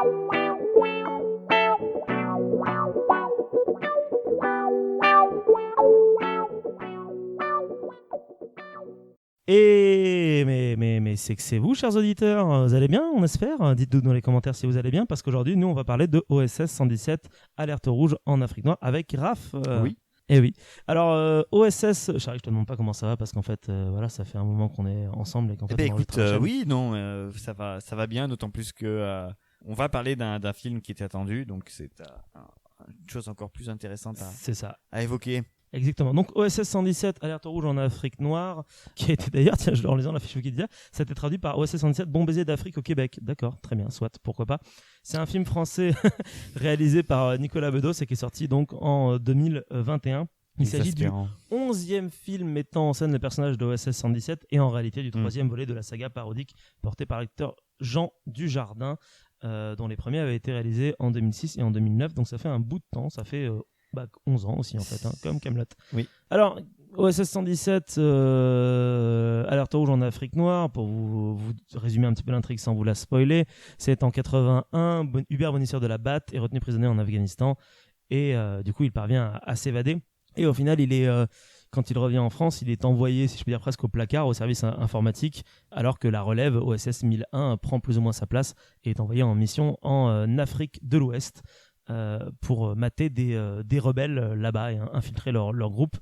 Et mais c'est que c'est vous, chers auditeurs. Vous allez bien, on espère. Dites-nous dans les commentaires si vous allez bien, parce qu'aujourd'hui, nous, on va parler de OSS 117, Alerte rouge en Afrique noire, avec Raph. Oui. Eh oui. Alors, OSS, Charlie, je te demande pas comment ça va, parce qu'en fait, voilà, ça fait un moment qu'on est ensemble et qu'en fait, on Écoute, enregistre oui, non, ça va bien, d'autant plus que on va parler d'un film qui était attendu, donc c'est une chose encore plus intéressante c'est ça. à évoquer. Exactement. Donc OSS 117, Alerte rouge en Afrique noire, qui a été d'ailleurs, tiens, en lisant la fiche Wikipédia, ça a été traduit par OSS 117, Bon baiser d'Afrique au Québec. D'accord, très bien, soit, pourquoi pas. C'est un film français réalisé par Nicolas Bedos et qui est sorti donc en 2021. Il s'agit du 11e film mettant en scène le personnage de OSS 117 et en réalité du 3e volet de la saga parodique portée par l'acteur Jean Dujardin, dont les premiers avaient été réalisés en 2006 et en 2009. Donc ça fait un bout de temps, ça fait 11 ans aussi en fait, comme Kaamelott. Oui. Alors, OSS 117, Alerte rouge en Afrique noire, pour vous résumer un petit peu l'intrigue sans vous la spoiler, c'est en 81, Hubert Bonisseur de la BAT est retenu prisonnier en Afghanistan et du coup il parvient à s'évader. Et au final, quand il revient en France, il est envoyé, si je peux dire presque au placard, au service informatique, alors que la relève OSS 1001 prend plus ou moins sa place et est envoyé en mission en Afrique de l'Ouest pour mater des rebelles là-bas et infiltrer leur groupe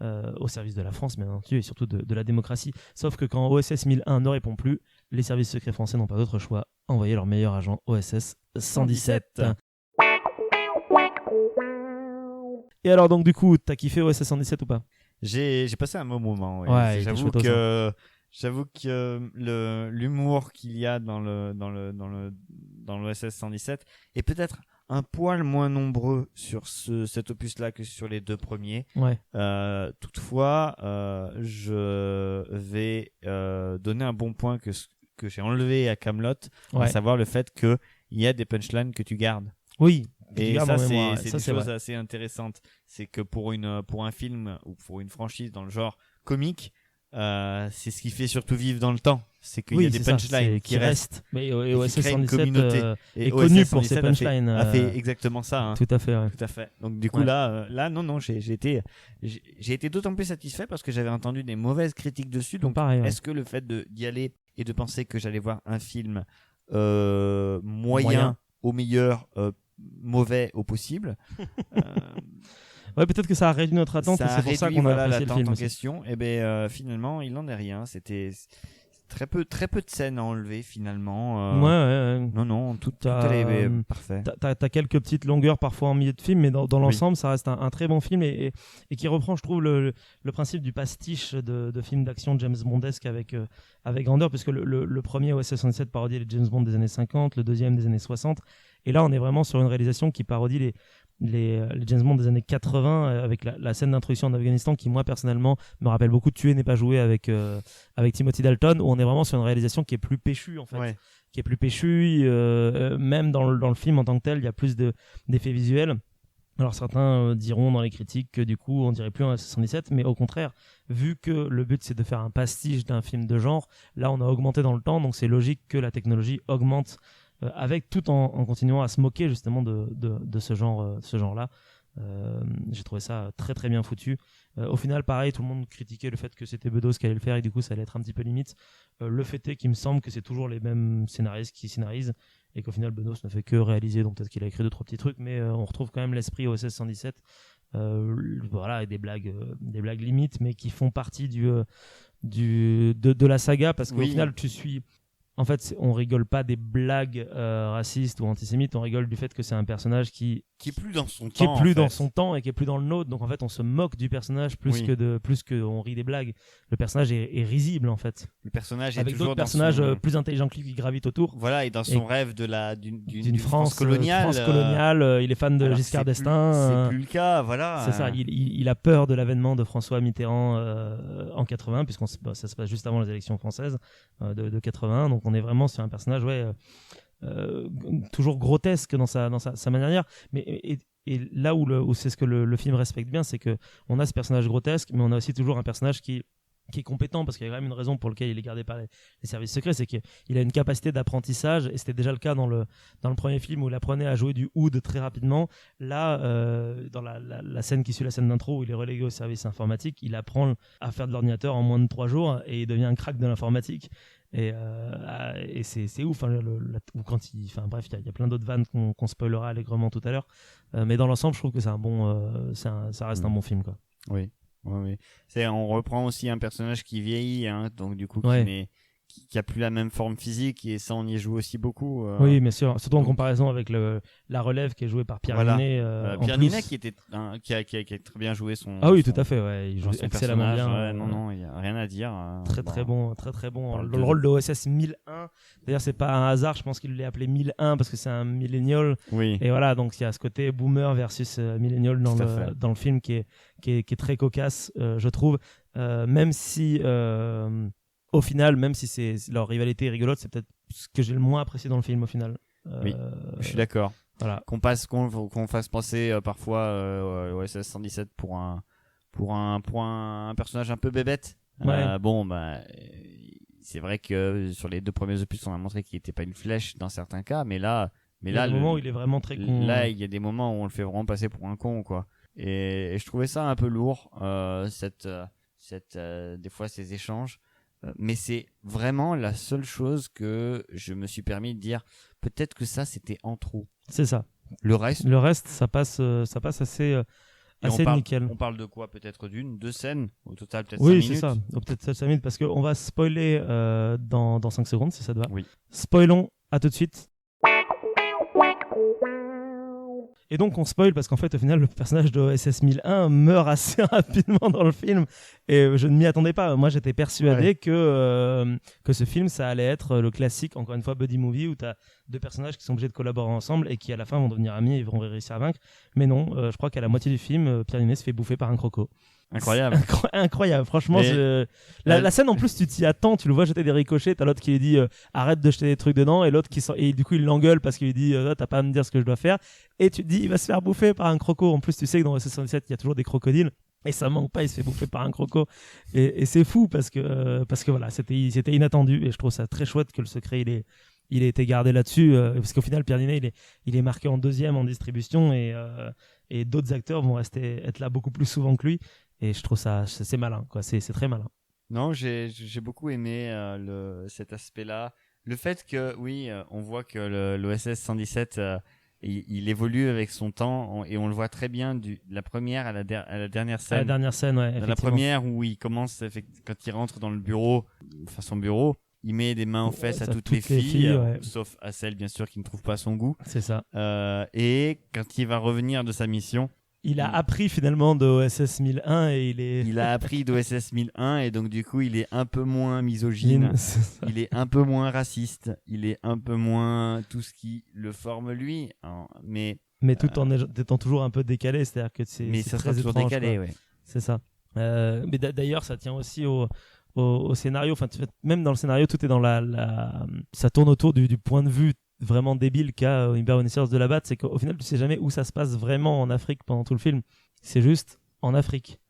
au service de la France, bien entendu, et surtout de la démocratie. Sauf que quand OSS 1001 ne répond plus, les services secrets français n'ont pas d'autre choix, envoyer leur meilleur agent OSS 117. Et alors donc du coup, t'as kiffé OSS 117 ou pas ? J'ai passé un bon moment. Ouais, j'avoue que l'humour qu'il y a dans l'OSS 117 est peut-être un poil moins nombreux sur cet opus-là que sur les deux premiers. Ouais. Toutefois, je vais donner un bon point que j'ai enlevé à Kaamelott, à savoir le fait qu'il y a des punchlines que tu gardes. Oui. Et ça, c'est une chose vrai. assez intéressante. C'est que pour un film ou pour une franchise dans le genre comique, c'est ce qui fait surtout vivre dans le temps. C'est qu'il y a des punchlines qui restent. Mais OSS 117 est OSS connu pour ses 117 punchlines. A fait exactement ça. Hein. Tout à fait. Ouais. Tout à fait. Donc du coup là, non, j'ai été d'autant plus satisfait parce que j'avais entendu des mauvaises critiques dessus. Donc pareil, est-ce que le fait d'y aller et de penser que j'allais voir un film moyen au meilleur, mauvais au possible. Ouais, peut-être que ça a réduit notre attente et c'est pour ça qu'on a apprécié le film en question. Et finalement, il n'en est rien. C'était très peu de scènes à enlever finalement. Ouais. Non, tout allait parfait. T'as quelques petites longueurs parfois en milieu de film, mais dans l'ensemble, ça reste un très bon film et qui reprend, je trouve, le principe du pastiche de films d'action James Bondesque avec grandeur, puisque le premier OSS 117 parodie les James Bond des années 50, le deuxième des années 60. Et là, on est vraiment sur une réalisation qui parodie les James Bond des années 80 avec la scène d'introduction en Afghanistan qui, moi, personnellement, me rappelle beaucoup Tuer n'est pas joué avec Timothy Dalton, où on est vraiment sur une réalisation qui est plus péchue, en fait. Ouais. Qui est plus péchue. Même dans le film en tant que tel, il y a plus d'effets visuels. Alors certains diront dans les critiques que du coup on dirait plus un 77, mais au contraire, vu que le but c'est de faire un pastiche d'un film de genre, là on a augmenté dans le temps, donc c'est logique que la technologie augmente avec tout en continuant à se moquer justement de ce genre-là. J'ai trouvé ça très très bien foutu. Au final, pareil, tout le monde critiquait le fait que c'était Bedos qui allait le faire et du coup ça allait être un petit peu limite. Le fait est qu'il me semble que c'est toujours les mêmes scénaristes qui scénarisent et qu'au final Bedos ne fait que réaliser, donc peut-être qu'il a écrit 2-3 petits trucs, mais on retrouve quand même l'esprit OSS 117, avec des blagues limites, mais qui font partie de la saga, parce qu'au final tu suis. En fait, on rigole pas des blagues racistes ou antisémites, on rigole du fait que c'est un personnage qui est plus dans son temps, qui est plus dans son temps et qui est plus dans le nôtre. Donc en fait, on se moque du personnage plus que on rit des blagues. Le personnage est risible en fait. Le personnage est avec toujours d'autres personnages plus intelligents que lui qui gravitent autour. Voilà, et dans son rêve d'une France coloniale. France coloniale, il est fan de Giscard d'Estaing. C'est plus le cas, voilà. C'est ça. Il a peur de l'avènement de François Mitterrand en 80, puisqu'on ça se passe juste avant les élections françaises de 81. Donc on est vraiment sur un personnage toujours grotesque dans sa manière, mais et là où c'est ce que le film respecte bien, c'est que on a ce personnage grotesque, mais on a aussi toujours un personnage qui qui est compétent, parce qu'il y a quand même une raison pour laquelle il est gardé par les services secrets, c'est qu'il a une capacité d'apprentissage, et c'était déjà le cas dans le premier film où il apprenait à jouer du oud très rapidement. Là, dans la scène qui suit la scène d'intro où il est relégué au service informatique, il apprend à faire de l'ordinateur en moins de 3 jours et il devient un crack de l'informatique. Et c'est ouf, hein, bref, il y a plein d'autres vannes qu'on spoilera allègrement tout à l'heure, mais dans l'ensemble je trouve que c'est un bon ça reste un bon film, quoi. Oui. Oui. On reprend aussi un personnage qui vieillit, hein, donc du coup qui a plus la même forme physique, et ça on y joue aussi beaucoup. Oui, bien sûr, surtout en comparaison avec la relève qui est jouée par Pierre Ninet. Pierre Ninet qui a très bien joué son. Ah oui, tout à fait, ouais, il joue excellemment bien. Non, il y a rien à dire. Très bon. Le rôle de OSS 1001. D'ailleurs, c'est pas un hasard, je pense qu'il l'ait appelé 1001 parce que c'est un millénial. Oui. Et voilà, donc il y a ce côté boomer versus millénial dans le film qui est très cocasse, je trouve. Même si au final, même si leur rivalité est rigolote, c'est peut-être ce que j'ai le moins apprécié dans le film au final. Oui, je suis d'accord. Voilà. Qu'on fasse penser parfois OSS 117 pour un personnage un peu bébête. Ouais. C'est vrai que sur les 2 premiers opus, on a montré qu'il n'était pas une flèche dans certains cas, mais là, il y a des moments où il est vraiment très con. Là, il y a des moments où on le fait vraiment passer pour un con, quoi. Et je trouvais ça un peu lourd, des fois ces échanges. Mais c'est vraiment la seule chose que je me suis permis de dire. Peut-être que ça, c'était en trop. C'est ça. Le reste, ça passe assez nickel. On parle de quoi? Peut-être deux scènes au total, peut-être 5 oui, minutes. c'est ça. Peut-être 5 minutes parce qu'on va spoiler dans 5 secondes si ça te va. Oui. Spoilons, à tout de suite. Et donc on spoil parce qu'en fait au final le personnage de OSS 1001 meurt assez rapidement dans le film et je ne m'y attendais pas. Moi j'étais persuadé que ce film ça allait être le classique, encore une fois, buddy movie où tu as 2 personnages qui sont obligés de collaborer ensemble et qui à la fin vont devenir amis et vont réussir à vaincre. Mais non, je crois qu'à la moitié du film, Pierre Ninet se fait bouffer par un croco. Incroyable. Incroyable, franchement. La scène en plus, tu t'y attends, tu le vois jeter des ricochets, t'as l'autre qui lui dit arrête de jeter des trucs dedans, et l'autre et du coup il l'engueule parce qu'il lui dit t'as pas à me dire ce que je dois faire, et tu te dis il va se faire bouffer par un croco. En plus, tu sais que dans le 77 il y a toujours des crocodiles. Et ça manque pas, il se fait bouffer par un croco. Et c'est fou parce que voilà, c'était inattendu, et je trouve ça très chouette que le secret il ait été gardé là-dessus, parce qu'au final Pierre Ninet il est marqué en 2e en distribution, et d'autres acteurs vont être là beaucoup plus souvent que lui. Et je trouve ça, c'est malin, quoi. C'est très malin. Non, j'ai beaucoup aimé cet aspect-là. Le fait que, oui, on voit que l'OSS 117, il évolue avec son temps, et on le voit très bien de la première à la dernière scène. À la dernière scène, ouais. Dans la première où il commence, quand il rentre dans le bureau, enfin son bureau, il met des mains aux fesses à toutes les filles, sauf à celle, bien sûr, qui ne trouve pas son goût. C'est ça. Et quand il va revenir de sa mission, il a appris finalement de OSS 1001 et il a appris d'OSS 1001, et donc du coup il est un peu moins misogyne, il est un peu moins raciste, il est un peu moins tout ce qui le forme lui, mais tout en étant toujours un peu décalé, c'est-à-dire que c'est ça très sera toujours étrange, décalé, quoi. ouais. C'est ça. Mais d'ailleurs ça tient aussi au scénario, enfin même dans le scénario tout est dans ça tourne autour du point de vue vraiment débile qu'a Hubert Renaissance de la Batte, c'est qu'au final tu sais jamais où ça se passe vraiment en Afrique pendant tout le film, c'est juste en Afrique.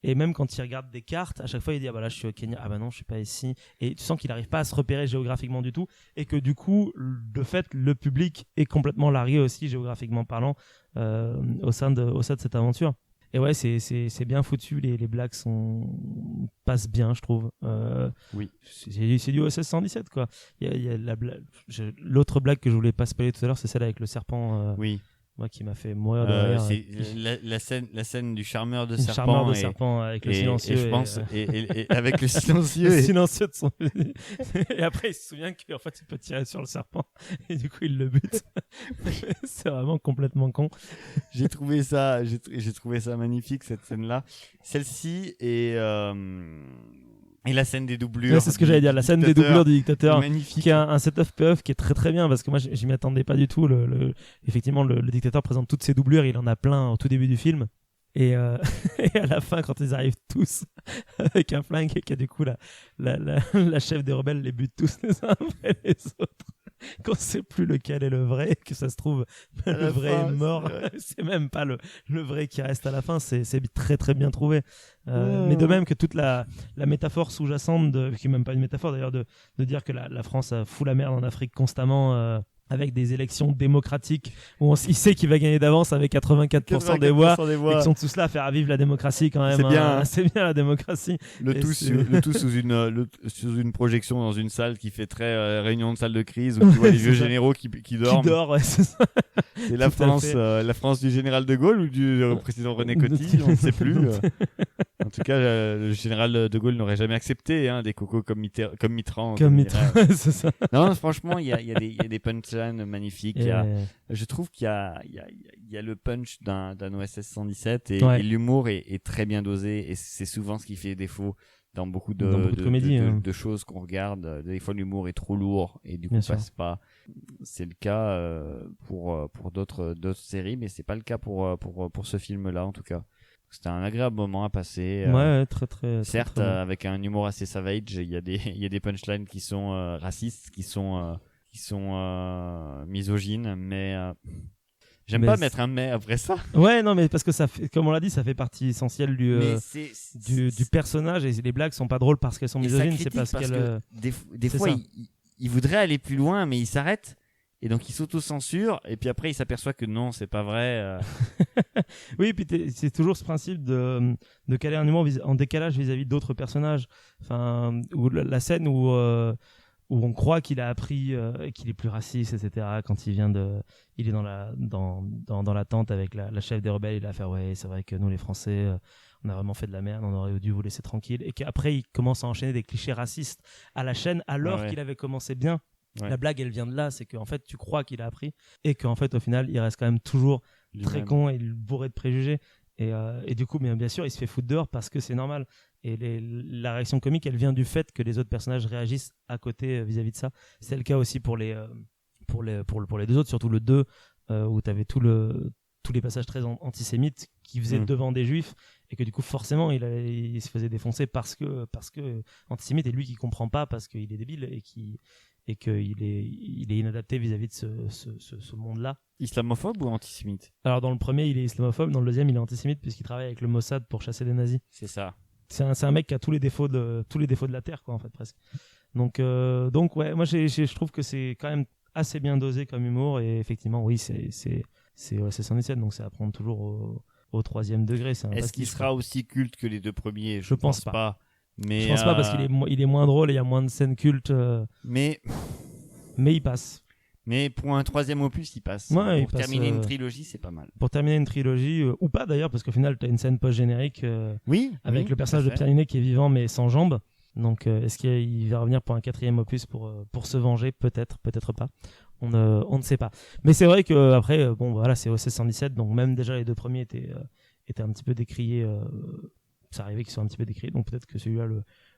Et même quand il regarde des cartes, à chaque fois il dit ah bah là je suis au Kenya, ah bah non je suis pas ici, et tu sens qu'il n'arrive pas à se repérer géographiquement du tout, et que du coup de fait le public est complètement largué aussi géographiquement parlant au sein de cette aventure. Et ouais, c'est bien foutu, les blagues passent bien, je trouve. Oui. C'est du OSS 117, quoi. Il y a l'autre blague que je voulais pas spoiler tout à l'heure, c'est celle avec le serpent. Oui. Moi qui m'a fait mourir de rire. C'est la scène du charmeur de serpent. Charmeur de serpent avec le silencieux. Et je pense, et avec le silencieux. Le silencieux de son. Et après, il se souvient qu'en fait, il peut tirer sur le serpent. Et du coup, il le bute. C'est vraiment complètement con. J'ai trouvé ça magnifique, cette scène-là. Celle-ci et la scène des doublures. Ouais, c'est ce que j'allais dire, la scène des doublures du dictateur, magnifique. Qui est un setup payoff qui est très très bien, parce que moi je m'y attendais pas du tout. Effectivement, le dictateur présente toutes ses doublures, il en a plein au tout début du film. Et à la fin, quand ils arrivent tous avec un flingue, et qu'il y a du coup la chef des rebelles les bute tous les uns après les autres. qu'on sait plus lequel est le vrai, que ça se trouve le vrai est mort. C'est même pas le vrai qui reste à la fin. C'est très très bien trouvé. Mais de même que toute la métaphore sous-jacente, qui est même pas une métaphore d'ailleurs, de dire que la France fout la merde en Afrique constamment. Avec des élections démocratiques où il sait qu'il va gagner d'avance avec 84% des voix et qu'ils sont tous là à faire revivre la démocratie quand même. C'est bien, c'est bien la démocratie. Le tout sous une projection dans une salle qui fait très réunion de salle de crise où tu vois les vieux généraux qui dorment. Qui dort, ouais, c'est ça. C'est la France du général de Gaulle ou du président René Coty, on ne sait plus. En tout cas, le général de Gaulle n'aurait jamais accepté des cocos comme Mitterrand. Comme Mitterrand, c'est ça. Non, franchement, il y a des punchlines magnifiques. Je trouve qu'il y a le punch d'un OSS 117 et l'humour est très bien dosé et c'est souvent ce qui fait défaut dans beaucoup de comédies, de choses qu'on regarde. Des fois, l'humour est trop lourd et du coup, passe pas. C'est le cas pour d'autres séries, mais c'est pas le cas pour ce film-là en tout cas. C'était un agréable moment à passer. Très très. Certes, très, très avec un humour assez savage, il y a des punchlines qui sont racistes, qui sont misogynes, mais j'aime pas mettre un mais après ça. Ouais, non, mais parce que ça fait, comme on l'a dit, ça fait partie essentielle du personnage et les blagues sont pas drôles parce qu'elles sont misogynes, c'est parce qu'elles. Des fois, il voudrait aller plus loin, mais il s'arrête. Et donc il s'auto-censure et puis après il s'aperçoit que non, c'est pas vrai. Oui, puis c'est toujours ce principe de caler un humour en décalage vis-à-vis d'autres personnages. Enfin, ou la scène où on croit qu'il a appris qu'il est plus raciste, etc. Quand il est dans la tente avec la chef des rebelles, il a fait ouais, c'est vrai que nous les Français, on a vraiment fait de la merde, on aurait dû vous laisser tranquille. Et qu'après il commence à enchaîner des clichés racistes à la chaîne alors qu'il avait commencé bien. Ouais. La blague, elle vient de là, c'est qu'en fait, tu crois qu'il a appris et qu'en fait, au final, il reste quand même toujours très con et bourré de préjugés. Et du coup, bien sûr, il se fait foutre dehors parce que c'est normal. Et la réaction comique, elle vient du fait que les autres personnages réagissent à côté vis-à-vis de ça. C'est le cas aussi pour les deux autres, surtout le 2, où tu avais tous les passages très antisémites qui faisaient devant des juifs et que du coup forcément il se faisait défoncer parce que antisémite et lui qui comprend pas parce qu'il est débile et qu'il est inadapté vis-à-vis de ce monde-là. Islamophobe ou antisémite ? Alors dans le premier il est islamophobe, dans le deuxième il est antisémite puisqu'il travaille avec le Mossad pour chasser des nazis. C'est ça. C'est un mec qui a tous les défauts de la terre quoi en fait presque. Donc ouais, moi je trouve que c'est quand même assez bien dosé comme humour et effectivement oui c'est 117 donc c'est à prendre toujours au troisième degré. Est-ce qu'il sera aussi culte que les deux premiers ? Je pense pas. Mais je pense pas parce qu'il est moins drôle et il y a moins de scènes cultes. Mais il passe. Mais pour un troisième opus, il passe. Ouais, pour terminer une trilogie, c'est pas mal. Pour terminer une trilogie, ou pas d'ailleurs, parce qu'au final, tu as une scène post-générique avec le personnage de Pierre Ninet qui est vivant mais sans jambes. Donc, est-ce qu'il va revenir pour un quatrième opus pour se venger ? Peut-être, peut-être pas. On ne sait pas. Mais c'est vrai que après, c'est OSS 117, donc même déjà les deux premiers étaient un petit peu décriés. Ça arrivait qu'ils soient un petit peu décriés, donc peut-être que celui-là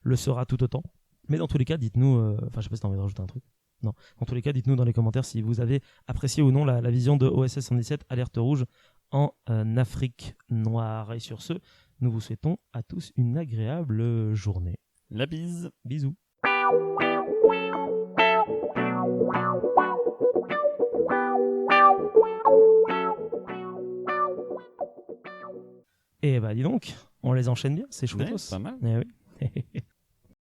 le sera tout autant. Mais dans tous les cas, dites-nous. Je sais pas si t'as envie de rajouter un truc. Non. Dans tous les cas, dites-nous dans les commentaires si vous avez apprécié ou non la vision de OSS 117 Alerte Rouge en Afrique noire. Et sur ce, nous vous souhaitons à tous une agréable journée. La bise. Bisous. Et bah dis donc, on les enchaîne bien, c'est chouette. Ouais, pas mal. Eh oui.